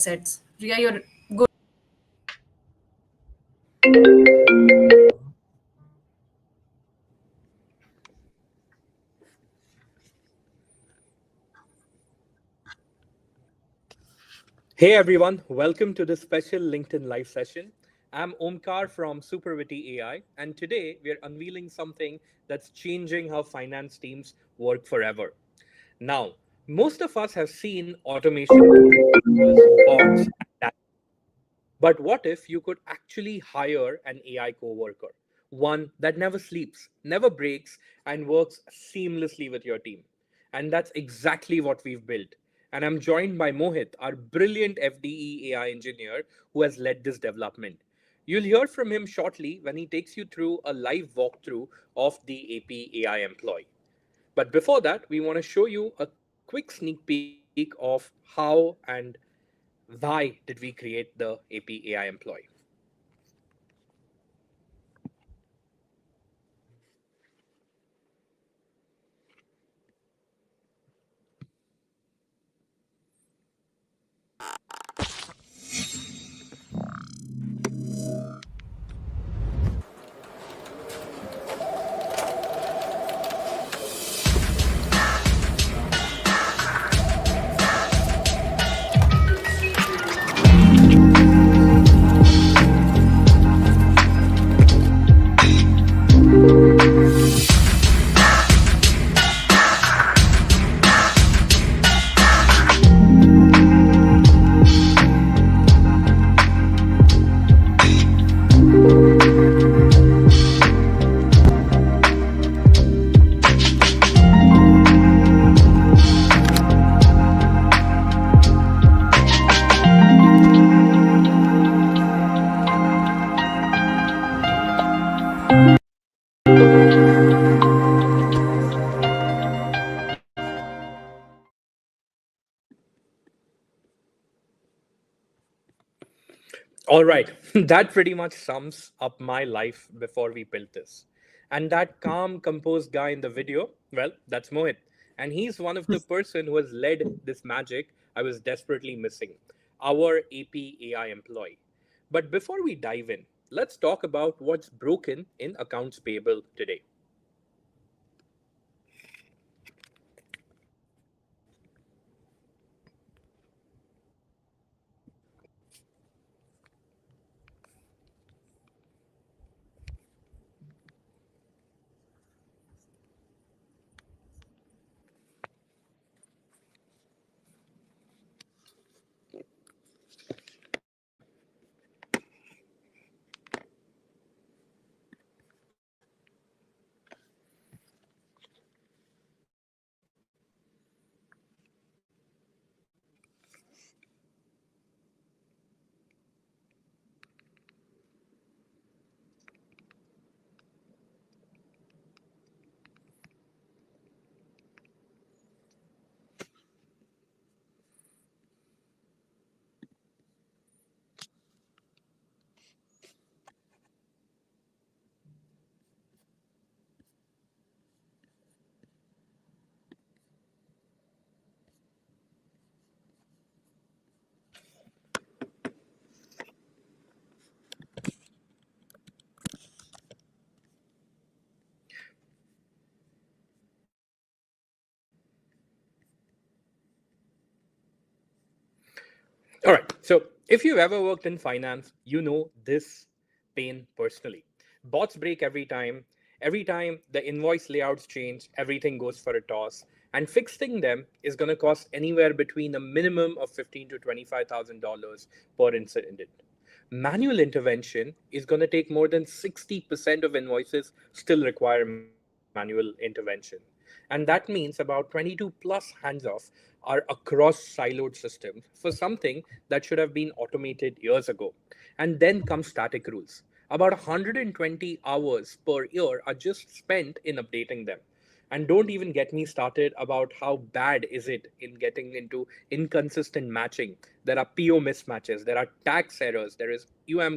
sets. Ria, you're good. Hey everyone, welcome to this special LinkedIn live session. I'm Omkar from Supervity AI, and today we're unveiling something that's changing how finance teams work forever. Now, most of us have seen automation tools, bots, but what if you could actually hire an AI coworker? One that never sleeps, never breaks, and works seamlessly with your team. And that's exactly what we've built. And I'm joined by Mohit, our brilliant FDE AI engineer who has led this development. You'll hear from him shortly when he takes you through a live walkthrough of the AP AI employee. But before that, we want to show you a quick sneak peek of how and why did we create the AP AI employee. All right, that pretty much sums up my life before we built this. And that calm, composed guy in the video, well, that's Mohit. And he's one of the person who has led this magic I was desperately missing, our AP AI employee. But before we dive in, let's talk about what's broken in accounts payable today. All right. So if you've ever worked in finance, you know this pain personally. Bots break every time. Every time the invoice layouts change, everything goes for a toss. And fixing them is going to cost anywhere between a minimum of $15 to $25,000 per incident. Manual intervention is going to take more than 60% of invoices still require manual intervention. And that means about 22 plus hands off are across siloed systems for something that should have been automated years ago. And then come static rules. About 120 hours per year are just spent in updating them. And don't even get me started about how bad is it in getting into inconsistent matching. There are PO mismatches, there are tax errors, there is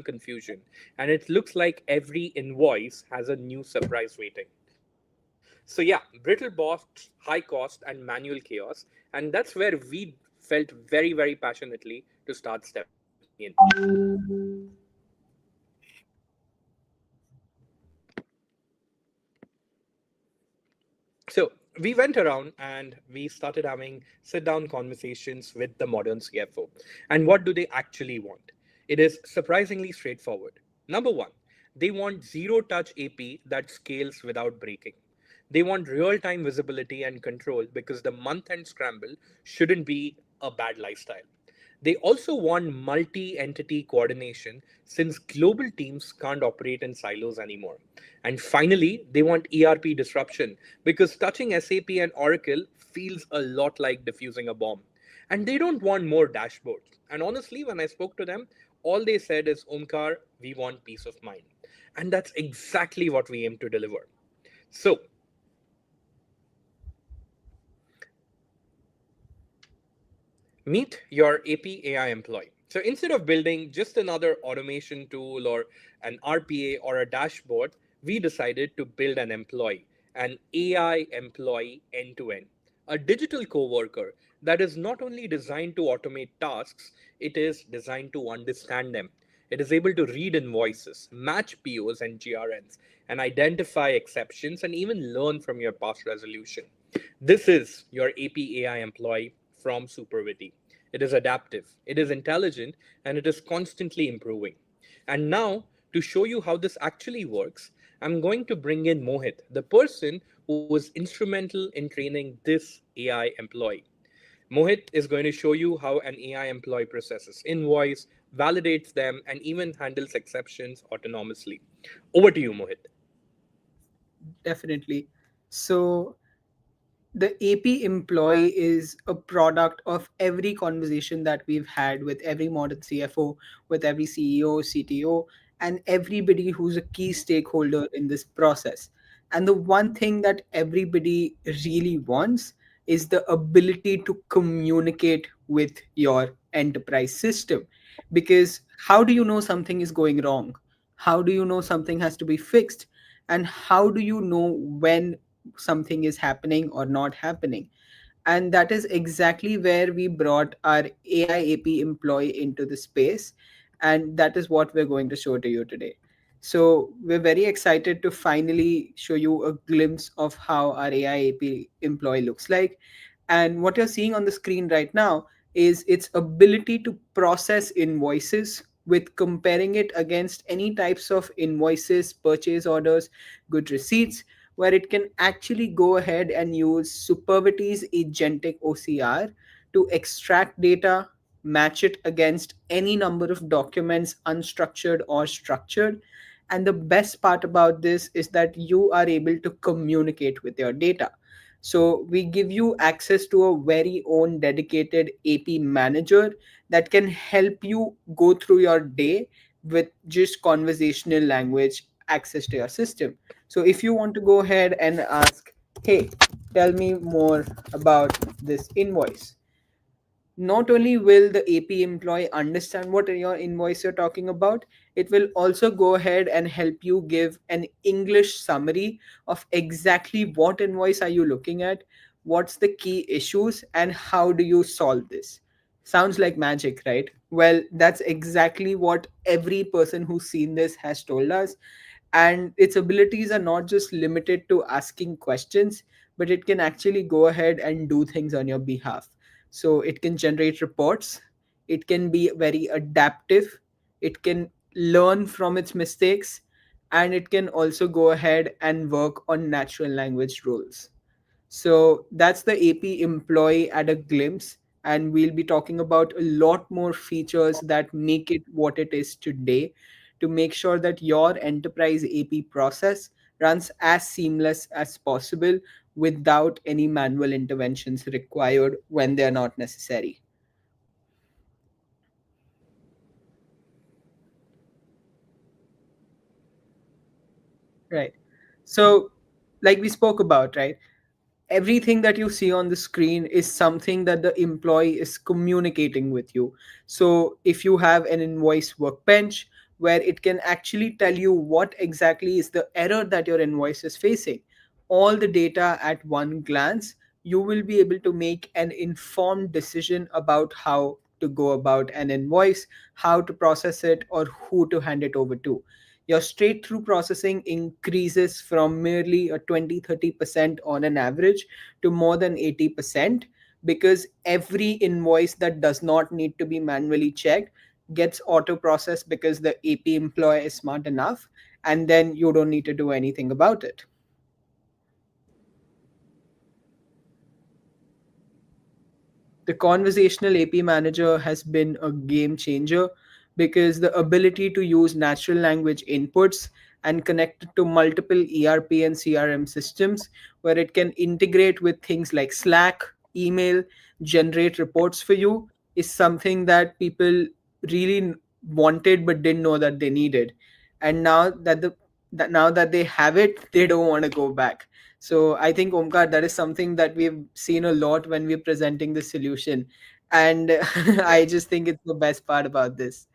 confusion, and it looks like every invoice has a new surprise waiting. So yeah, brittle bots, high cost, and manual chaos, and that's where we felt very, very passionately to start stepping in. So we went around and we started having sit down conversations with the modern CFO. And what do they actually want? It is surprisingly straightforward. Number one, they want zero touch AP that scales without breaking. They want real time visibility and control because the month end scramble shouldn't be a bad lifestyle. They also want multi entity coordination since global teams can't operate in silos anymore. And finally, they want ERP disruption because touching SAP and Oracle feels a lot like diffusing a bomb. And they don't want more dashboards. And honestly, when I spoke to them, all they said is, Omkar, we want peace of mind. And that's exactly what we aim to deliver. So, meet your AP AI employee. So instead of building just another automation tool or an RPA or a dashboard, we decided to build an AI employee end to end, a digital coworker that is not only designed to automate tasks, it is designed to understand them. It is able to read invoices, match POs and GRNs, and identify exceptions and even learn from your past resolution. This is your APAI employee from Supervity. It is adaptive, it is intelligent, and it is constantly improving. And now, to show you how this actually works, I'm going to bring in Mohit, the person who was instrumental in training this AI employee. Mohit is going to show you how an AI employee processes invoice, validates them, and even handles exceptions autonomously. Over to you, Mohit. Definitely. So the AP employee is a product of every conversation that we've had with every modern CFO, with every CEO, CTO, and everybody who's a key stakeholder in this process. And the one thing that everybody really wants is the ability to communicate with your enterprise system. Because how do you know something is going wrong? How do you know something has to be fixed? And how do you know when something is happening or not happening? And that is exactly where we brought our AIAP employee into the space, and that is what we're going to show to you today. So we're very excited to finally show you a glimpse of how our AIAP employee looks like. And what you're seeing on the screen right now is its ability to process invoices with comparing it against any types of invoices, purchase orders, good receipts, where it can actually go ahead and use Supervity's agentic OCR to extract data, match it against any number of documents, unstructured or structured. And the best part about this is that you are able to communicate with your data. So we give you access to a very own dedicated AP manager that can help you go through your day with just conversational language access to your system. So if you want to go ahead and ask, hey, tell me more about this invoice, not only will the AP employee understand what your invoice you're talking about, it will also go ahead and help you give an English summary of exactly what invoice are you looking at, what's the key issues, and how do you solve this. Sounds like magic, right? Well, that's exactly what every person who's seen this has told us. And its abilities are not just limited to asking questions, but it can actually go ahead and do things on your behalf. So it can generate reports, it can be very adaptive, it can learn from its mistakes, and it can also go ahead and work on natural language rules. So that's the AP employee at a glimpse. And we'll be talking about a lot more features that make it what it is today to make sure that your enterprise AP process runs as seamless as possible without any manual interventions required when they're not necessary. Right. So, like we spoke about, right? Everything that you see on the screen is something that the employee is communicating with you. So if you have an invoice workbench where it can actually tell you what exactly is the error that your invoice is facing, all the data at one glance, you will be able to make an informed decision about how to go about an invoice, how to process it, or who to hand it over to. Your straight through processing increases from merely a 20-30% on an average to more than 80%, because every invoice that does not need to be manually checked gets auto processed because the AP employee is smart enough, and then you don't need to do anything about it. The conversational AP manager has been a game changer because the ability to use natural language inputs and connect it to multiple ERP and CRM systems, where it can integrate with things like Slack, email, generate reports for you, is something that people really wanted but didn't know that they needed. And now that they have it, they don't want to go back. So I think, Omkar, that is something that we've seen a lot when we're presenting the solution. And I just think it's the best part about this.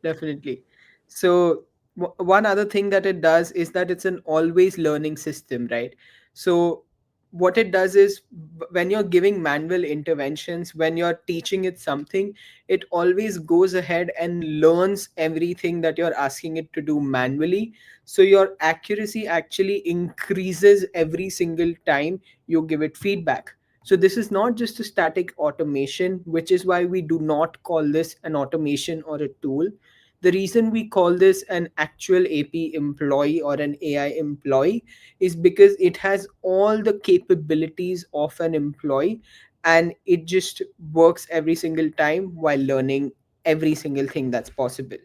Definitely. So one other thing that it does is that it's an always learning system, right? So what it does is, when you're giving manual interventions, when you're teaching it something, it always goes ahead and learns everything that you're asking it to do manually. So your accuracy actually increases every single time you give it feedback. So this is not just a static automation, which is why we do not call this an automation or a tool. The reason we call this an actual AP employee or an AI employee is because it has all the capabilities of an employee, and it just works every single time while learning every single thing that's possible.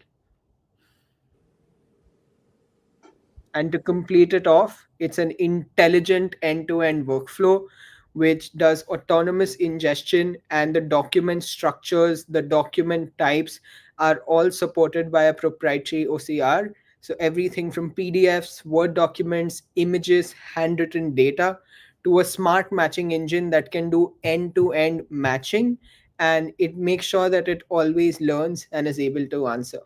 And to complete it off, it's an intelligent end to end workflow which does autonomous ingestion, and the document structures, the document types are all supported by a proprietary OCR. So everything from PDFs, Word documents, images, handwritten data, to a smart matching engine that can do end to end matching, and it makes sure that it always learns and is able to answer.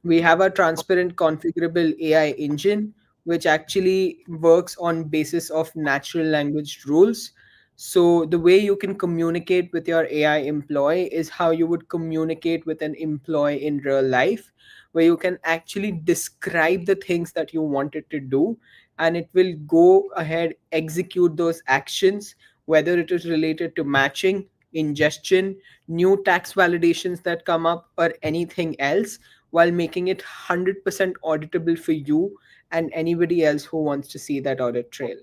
We have a transparent configurable AI engine which actually works on basis of natural language rules. So the way you can communicate with your AI employee is how you would communicate with an employee in real life, where you can actually describe the things that you want it to do, and it will go ahead execute those actions, whether it is related to matching, ingestion, new tax validations that come up, or anything else, while making it 100% auditable for you and anybody else who wants to see that audit trail.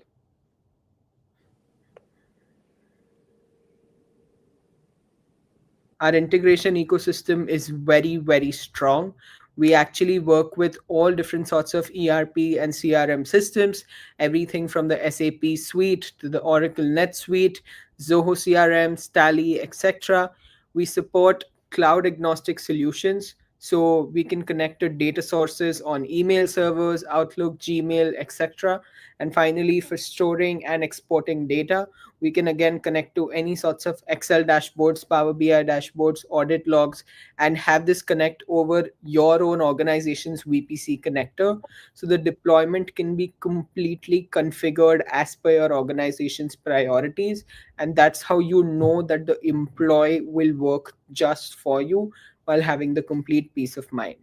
Our integration ecosystem is very, very strong. We actually work with all different sorts of ERP and CRM systems, everything from the SAP suite to the Oracle NetSuite, Zoho CRM, Tally, etc. We support cloud agnostic solutions, so we can connect to data sources on email servers, Outlook, Gmail, etc. And finally, for storing and exporting data, we can again connect to any sorts of Excel dashboards, Power BI dashboards, audit logs, and have this connect over your own organization's VPC connector. So the deployment can be completely configured as per your organization's priorities. And that's how you know that the employee will work just for you while having the complete peace of mind.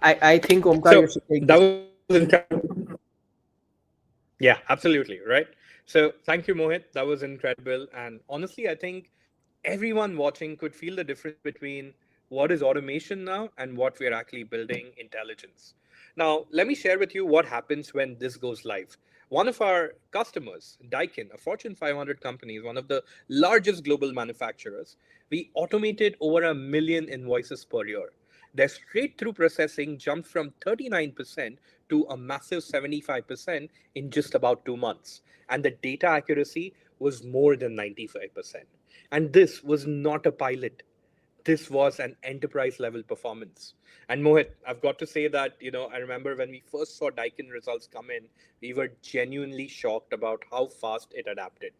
I think, Omkar, you So should take that this. was incredible. Yeah, absolutely. Right. So thank you, Mohit. That was incredible. And honestly, I think everyone watching could feel the difference between what is automation now and what we're actually building intelligence. Now, let me share with you what happens when this goes live. One of our customers, Daikin, a Fortune 500 company, is one of the largest global manufacturers. We automated over 1 million invoices per year. Their straight through processing jumped from 39% to a massive 75% in just about 2 months. And the data accuracy was more than 95%. And this was not a pilot. This was an enterprise level performance. And Mohit, I've got to say that, I remember when we first saw Daikin results come in, we were genuinely shocked about how fast it adapted.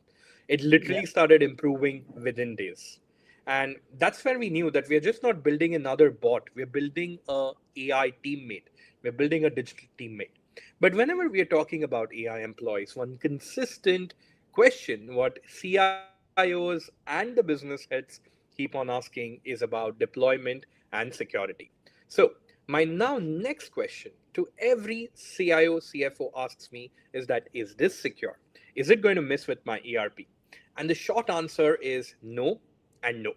It Yeah. literally started improving within days. And that's where we knew that we're just not building another bot, we're building a AI teammate, we're building a digital teammate. But whenever we are talking about AI employees, one consistent question what CIOs and the business heads keep on asking is about deployment and security. So, my now next question to every CIO, CFO asks me is that is this secure? Is it going to mess with my ERP? And the short answer is no and no.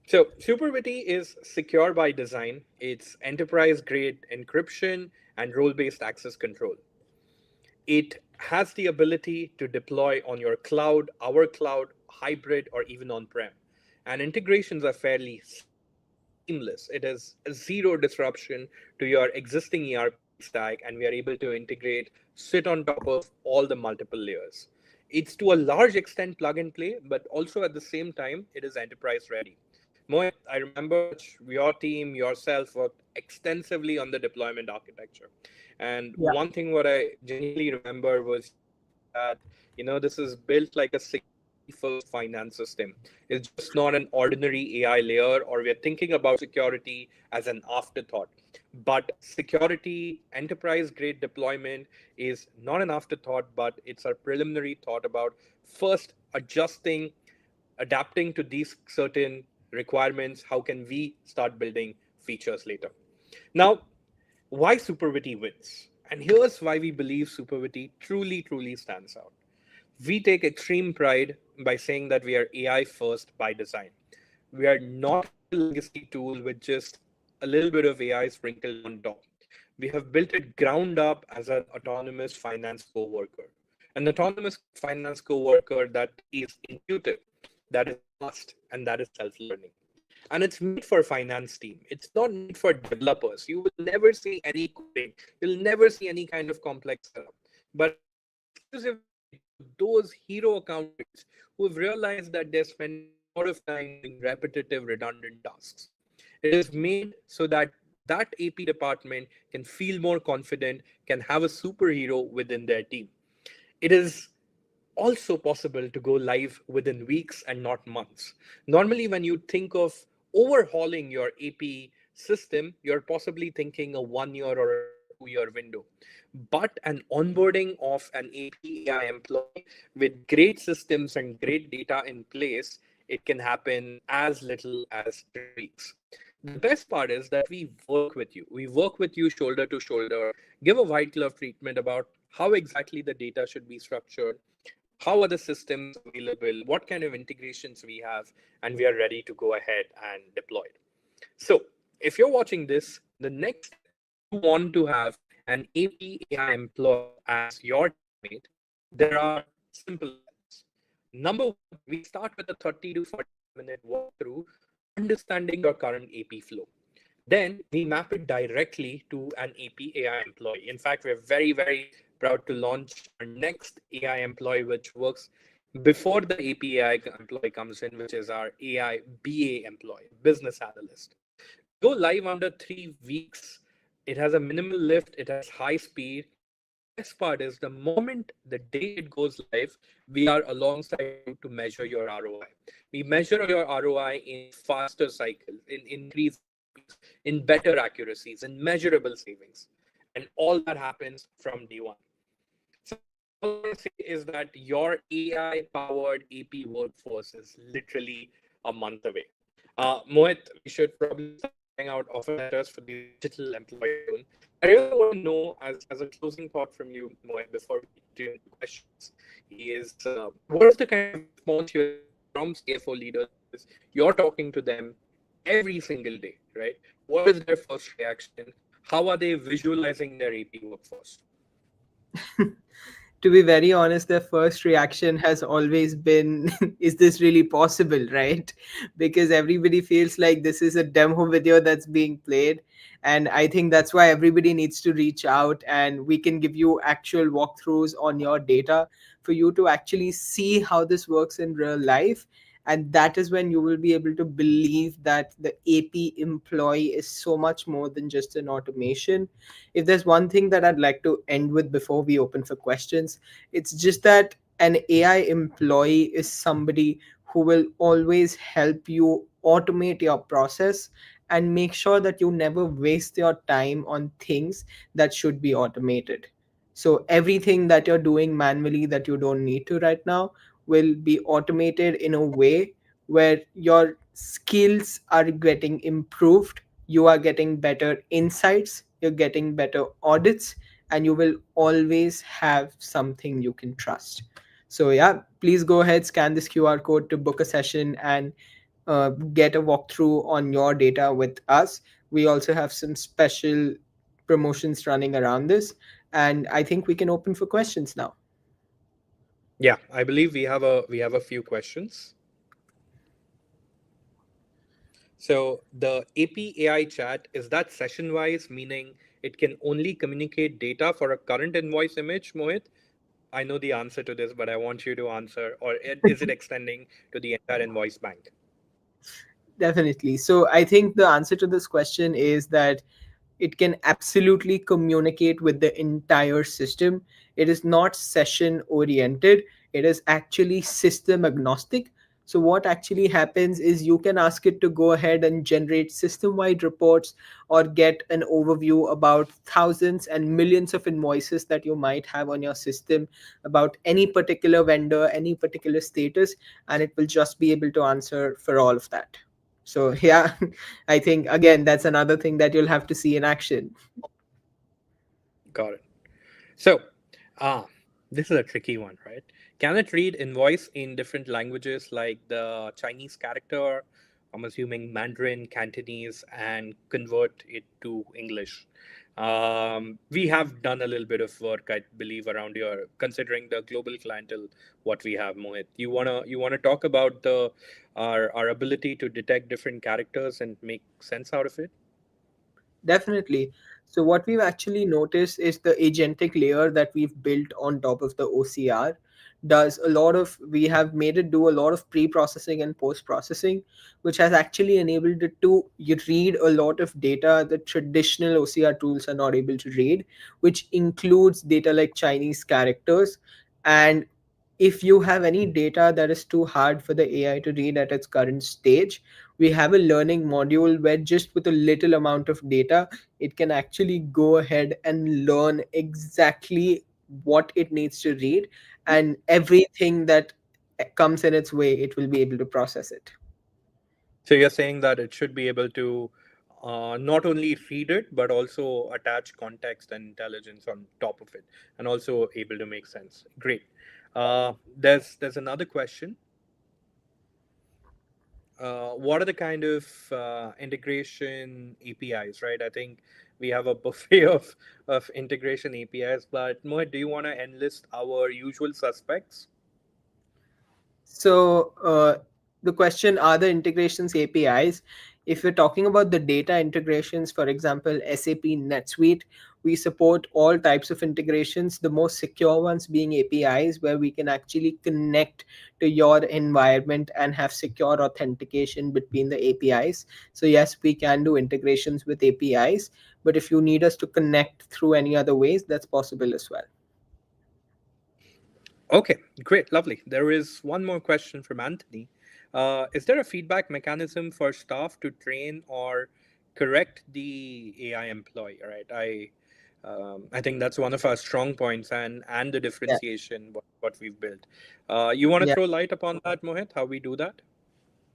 So, Supervity is secure by design. It's enterprise grade encryption and role based access control. It has the ability to deploy on your cloud, our cloud, hybrid, or even on prem. And integrations are fairly seamless. It is zero disruption to your existing ERP stack, and we are able to integrate, sit on top of all the multiple layers. It's to a large extent plug and play, but also at the same time, it is enterprise ready. Mohit, I remember your team, yourself worked extensively on the deployment architecture. And Yeah. one thing what I genuinely remember was you saying that, this is built like a security first finance system. It's just not an ordinary AI layer, or we're thinking about security as an afterthought. But security, enterprise grade deployment is not an afterthought, but it's a preliminary thought about first adjusting, adapting to these certain requirements. How can we start building features later? Now, why Supervity wins. And here's why we believe Supervity truly, truly stands out. We take extreme pride by saying that we are AI first by design. We are not a legacy tool with just a little bit of AI sprinkled on top. We have built it ground up as an autonomous finance coworker. An autonomous finance coworker that is intuitive, that is fast, and that is self-learning. And it's made for finance team. It's not made for developers. You will never see any coding. You'll never see any kind of complex setup. But it is exclusively made for those hero accountants who have realized that they're spending a lot of time doing repetitive, redundant tasks. It is made so that that AP department can feel more confident, can have a superhero within their team. It is also possible to go live within weeks and not months. Normally, when you think of overhauling your AP system, you're possibly thinking a 1 year or a 2 year window. But an onboarding of an AP AI employee with great systems and great data in place, it can happen as little as 3 weeks. The best part is that we work with you. We work with you shoulder to shoulder, give a white glove treatment about how exactly the data should be structured, how are the systems available, what kind of integrations we have, and we are ready to go ahead and deploy it. So, if you're watching this, the next step, if you want to have an AP AI employee as your teammate, there are simple steps. Number one, we start with a 30 to 45-minute walkthrough, understanding your current AP flow. Then we map it directly to an AP AI employee. In fact, we're very, very proud to launch our next AI employee, which works before the AP AI employee comes in, which is our AI BA employee, business analyst. We go live under 3 weeks. It has a minimal lift, it has high speed. And the best part is the moment the day it goes live, we are alongside you to measure your ROI. We measure your ROI in faster cycles, in increased SOPs, in better accuracies, in measurable savings. And all that happens from day one. So all I want to say is that your AI powered AP workforce is literally a month away. Mohit, we should probably start rolling out offer letters for these digital employees soon. I really want to know, as a closing thought from you, Mohit, before we get into questions, is what is the kind of response you're getting from CFO leaders? Because you're talking to them every single day, right? What is their first reaction? How are they visualizing their AP workforce? To be very honest, their first reaction has always been, is this really possible, right? Because everybody feels like this is a demo video that's being played. And I think that's why everybody needs to reach out, and we can give you actual walkthroughs on your data for you to actually see how this works in real life. And that is when you will be able to believe that the AP employee is so much more than just an automation. If there's one thing that I'd like to end with before we open for questions, it's just that an AI employee is somebody who will always help you automate your process and make sure that you never waste your time on things that should be automated. So everything that you're doing manually that you don't need to right now will be automated in a way where your skills are getting improved, you are getting better insights, you're getting better audits, and you will always have something you can trust. So yeah, please go ahead, scan this QR code to book a session and get a walkthrough on your data with us. We also have some special promotions running around this, and I think we can open for questions now. Yeah, I believe we have a few questions. So the AP AI chat, is that session wise, meaning it can only communicate data for a current invoice image, Mohit? I know the answer to this, but I want you to answer. Or is it extending to the entire invoice bank? Definitely. So I think the answer to this question is that it can absolutely communicate with the entire system. It is not session oriented, it is actually system agnostic. So, what actually happens is you can ask it to go ahead and generate system wide reports or get an overview about thousands and millions of invoices that you might have on your system about any particular vendor, any particular status, and it will just be able to answer for all of that. So, yeah, I think again that's another thing that you'll have to see in action. Got it. So, ah, this is a tricky one, right? Can it read invoice in different languages like the Chinese character, I'm assuming Mandarin, Cantonese, and convert it to English? We have done a little bit of work, I believe, around here, considering the global clientele, what we have, Mohit. You wanna talk about our ability to detect different characters and make sense out of it? Definitely. So what we've actually noticed is the agentic layer that we've built on top of the OCR does a lot of, we have made it do a lot of pre-processing and post-processing, which has actually enabled it to read a lot of data that traditional OCR tools are not able to read, which includes data like Chinese characters. And if you have any data that is too hard for the AI to read at its current stage, we have a learning module where just with a little amount of data it can actually go ahead and learn exactly what it needs to read, and everything that comes in its way it will be able to process it. So you're saying that it should be able to not only read it, but also attach context and intelligence on top of it, and also able to make sense. Great. There's another question. What are the kind of integration APIs? Right. I think we have a buffet of integration APIs. But Mohit, do you want to enlist our usual suspects? So the question, are the integrations APIs? If we're talking about the data integrations, for example, SAP NetSuite, we support all types of integrations, the most secure ones being APIs, where we can actually connect to your environment and have secure authentication between the APIs. So, yes, we can do integrations with APIs, but if you need us to connect through any other ways, that's possible as well. Okay, great, lovely. There is one more question from Anthony. Is there a feedback mechanism for staff to train or correct the AI employee? Right, I think that's one of our strong points and the Yeah. differentiation what we've built. You want to Yeah. throw light upon that, Mohit? How we do that?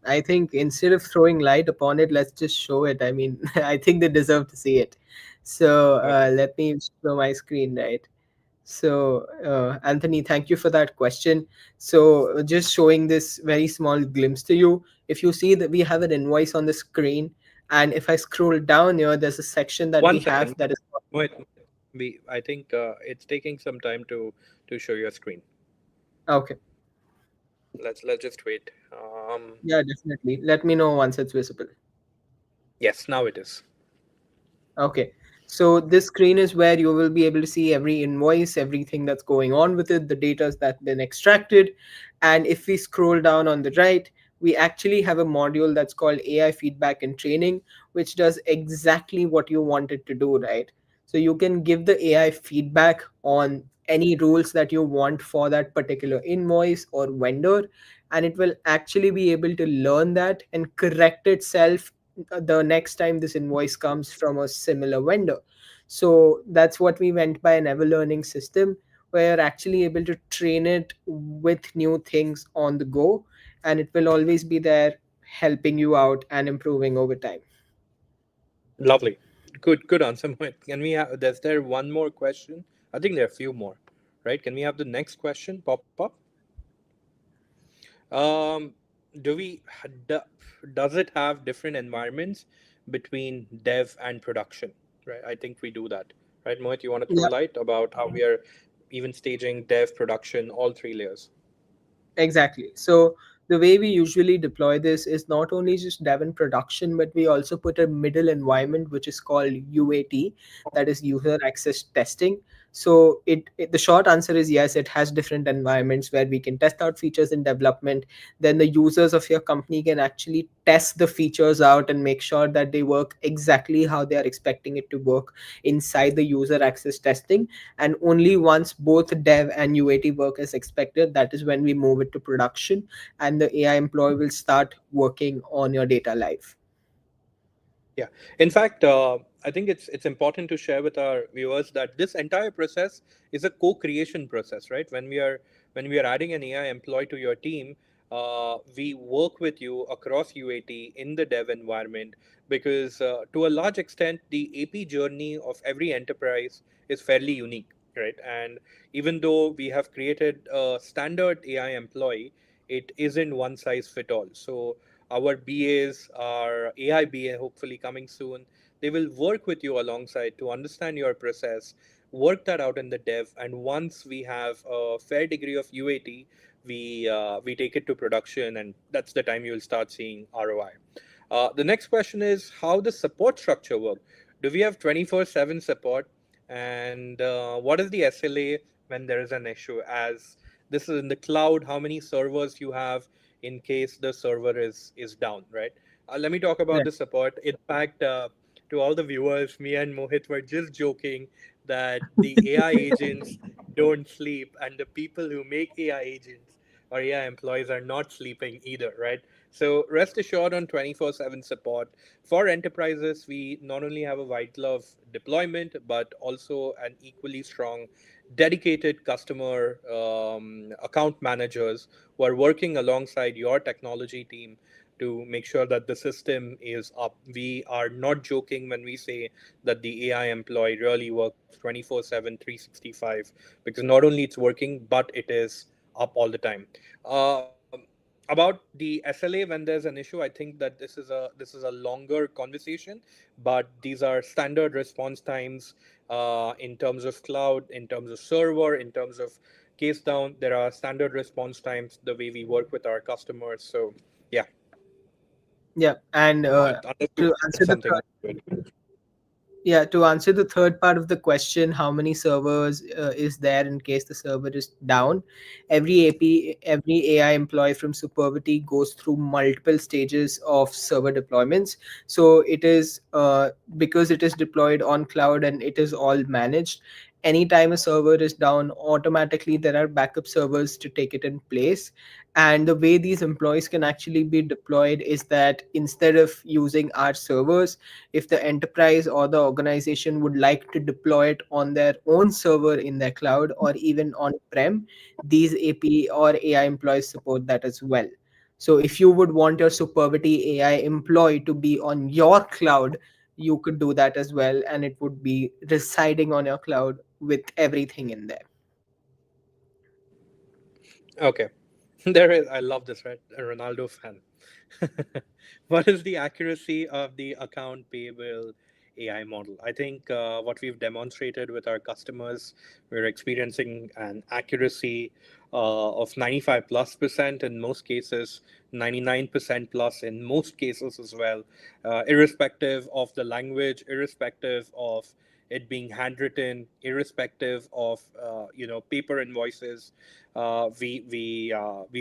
I think instead of throwing light upon it, let's just show it. I mean, I think they deserve to see it. So Okay. let me show my screen, right? So, Anthony, thank you for that question. So, just showing this very small glimpse to you. If you see that we have an invoice on the screen, and if I scroll down here, there's a section that One we have second, that is Mohit. I think it's taking some time to show your screen. okay. Let's just wait. Yeah, definitely. Let me know once it's visible. Yes, now it is. Okay. So this screen is where you will be able to see every invoice, everything that's going on with it, the data that's been extracted. And if we scroll down on the right, we actually have a module that's called AI feedback and training, which does exactly what you want it to do, right? So you can give the AI feedback on any rules that you want for that particular invoice or vendor, and it will actually be able to learn that and correct itself the next time this invoice comes from a similar vendor. So that's what we meant by an ever learning system, where you're actually able to train it with new things on the go, and it will always be there helping you out and improving over time. Lovely. Good answer, Mohit. Can we have, is there one more question? I think there are a few more, right? Can we have the next question pop up? Um, do we, do, does it have different environments between dev and production, right? I think we do that, right? Mohit, you want to throw light about how we are even staging dev, production, all three layers? Exactly. So the way we usually deploy this is not only just dev and production, but we also put a middle environment which is called UAT, that is user access testing. So the short answer is yes, it has different environments where we can test out features in development. Then the users of your company can actually test the features out and make sure that they work exactly how they are expecting it to work inside the user access testing. And only once both dev and UAT work as expected, that is when we move it to production, and the AI employee will start working on your data live. Yeah. In fact, I think it's important to share with our viewers that this entire process is a co-creation process, right? When we are adding an AI employee to your team, we work with you across UAT in the dev environment because, to a large extent, the AP journey of every enterprise is fairly unique, right? And even though we have created a standard AI employee, it isn't one size fit all. So our BAs, our AI BA, hopefully coming soon, they will work with you alongside to understand your process, work that out in the dev, and once we have a fair degree of UAT, we take it to production, and that's the time you'll start seeing ROI. The next question is how the support structure work. Do we have 24/7 support, and what is the SLA when there is an issue? As this is in the cloud, how many servers you have in case the server is down, right? Let me talk about Right. the support. In fact, to all the viewers, me and Mohit were just joking that the AI agents don't sleep, and the people who make AI agents or AI employees are not sleeping either, right? So rest assured on 24/7 support. For enterprises, we not only have a white glove deployment, but also an equally strong, dedicated customer account managers who are working alongside your technology team to make sure that the system is up. We are not joking when we say that the AI employee really works 24/7, 365, because not only it's working, but it is up all the time. Um, about the SLA when there's an issue, I think that this is a longer conversation, but these are standard response times in terms of cloud, in terms of server, in terms of case down. There are standard response times the way we work with our customers. So yeah, Yeah, and Mohit, unless you to want to add answer the something into it. Yeah, to answer the third part of the question, how many servers is there in case the server is down? Every AI employee from Supervity goes through multiple stages of server deployments. So it is because it is deployed on cloud and it is all managed. Anytime a server is down, automatically there are backup servers to take it in place. And the way these employees can actually be deployed is that instead of using our servers, if the enterprise or the organization would like to deploy it on their own server in their cloud or even on prem, these AP or AI employees support that as well. So if you would want your Supervity AI employee to be on your cloud, you could do that as well, and it would be residing on your cloud with everything in there. Okay. There is, I love this, right? A Ronaldo fan. What is the accuracy of the account payable AI model? I think what we've demonstrated with our customers, we're experiencing an accuracy of 95 plus percent in most cases, 99% plus in most cases as well, irrespective of the language, irrespective of it being handwritten, irrespective of paper invoices. We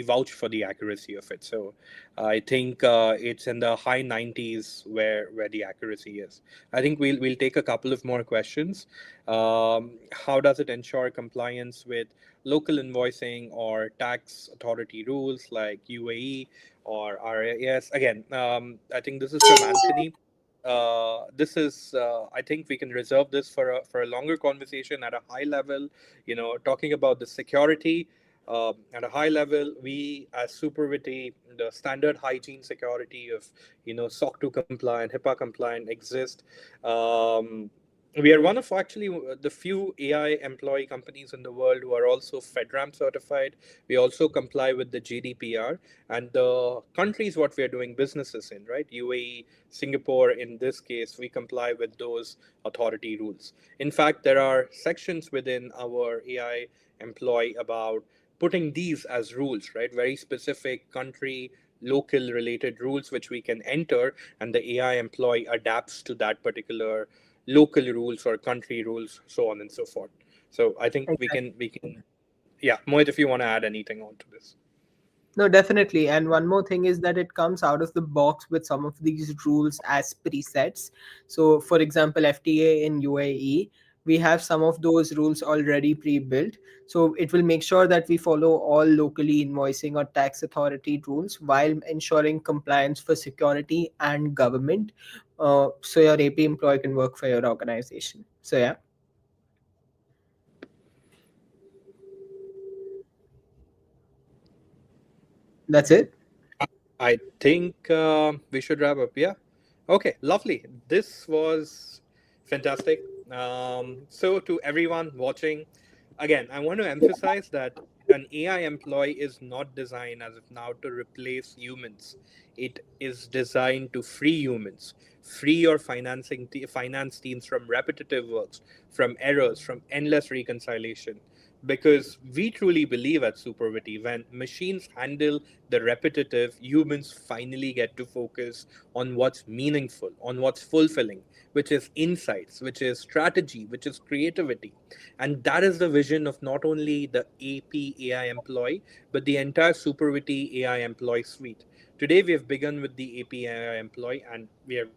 vouch for the accuracy of it. So I think it's in the high 90s where the accuracy is. I think we'll take a couple of more questions. How does it ensure compliance with local invoicing or tax authority rules like UAE or RAS? Again, I think this is from Anthony. This is, I think we can reserve this for a longer conversation at a high level. Talking about the security at a high level, we as Supervity, the standard hygiene security of SOC 2 compliant, HIPAA compliant exist. Um, we are one of actually the few AI employee companies in the world who are also FedRAMP certified. We also comply with the GDPR and the countries what we are doing businesses in, right? UAE, Singapore, in this case, we comply with those authority rules. In fact, there are sections within our AI employee about putting these as rules, right? Very specific country, local related rules which we can enter, and the AI employee adapts to that particular local rules or country rules, so on and so forth. So I think we can yeah, Mohit, if you want to add anything on to this. No, definitely. And one more thing is that it comes out of the box with some of these rules as presets. So, for example, FTA in UAE, we have some of those rules already pre-built. So it will make sure that we follow all locally invoicing or tax authority rules while ensuring compliance for security and government. So your AP employee can work for your organization. So yeah, that's it. I think we should wrap up. Yeah. Okay. Lovely. This was fantastic. So, to everyone watching, again, I want to emphasize that an AI employee is not designed as of now to replace humans. It is designed to free humans, free your finance teams from repetitive works, from errors, from endless reconciliation. Because we truly believe at Supervity, when machines handle the repetitive, humans finally get to focus on what's meaningful, on what's fulfilling, which is insights, which is strategy, which is creativity. And that is the vision of not only the AP AI employee, but the entire Supervity AI employee suite. Today, we have begun with the AP AI employee, and we're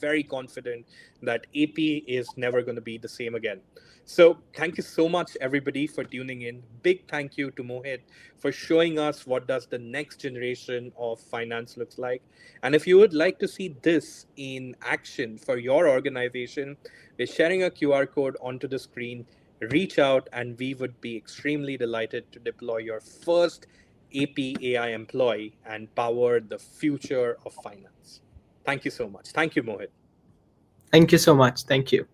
very confident that AP is never going to be the same again. So, thank you so much, everybody, for tuning in. Big thank you to Mohit for showing us what does the next generation of finance looks like. And if you would like to see this in action for your organization, we're sharing a QR code onto the screen. Reach out, and we would be extremely delighted to deploy your first AP AI employee and power the future of finance. Thank you so much. Thank you, Mohit. Thank you so much. Thank you.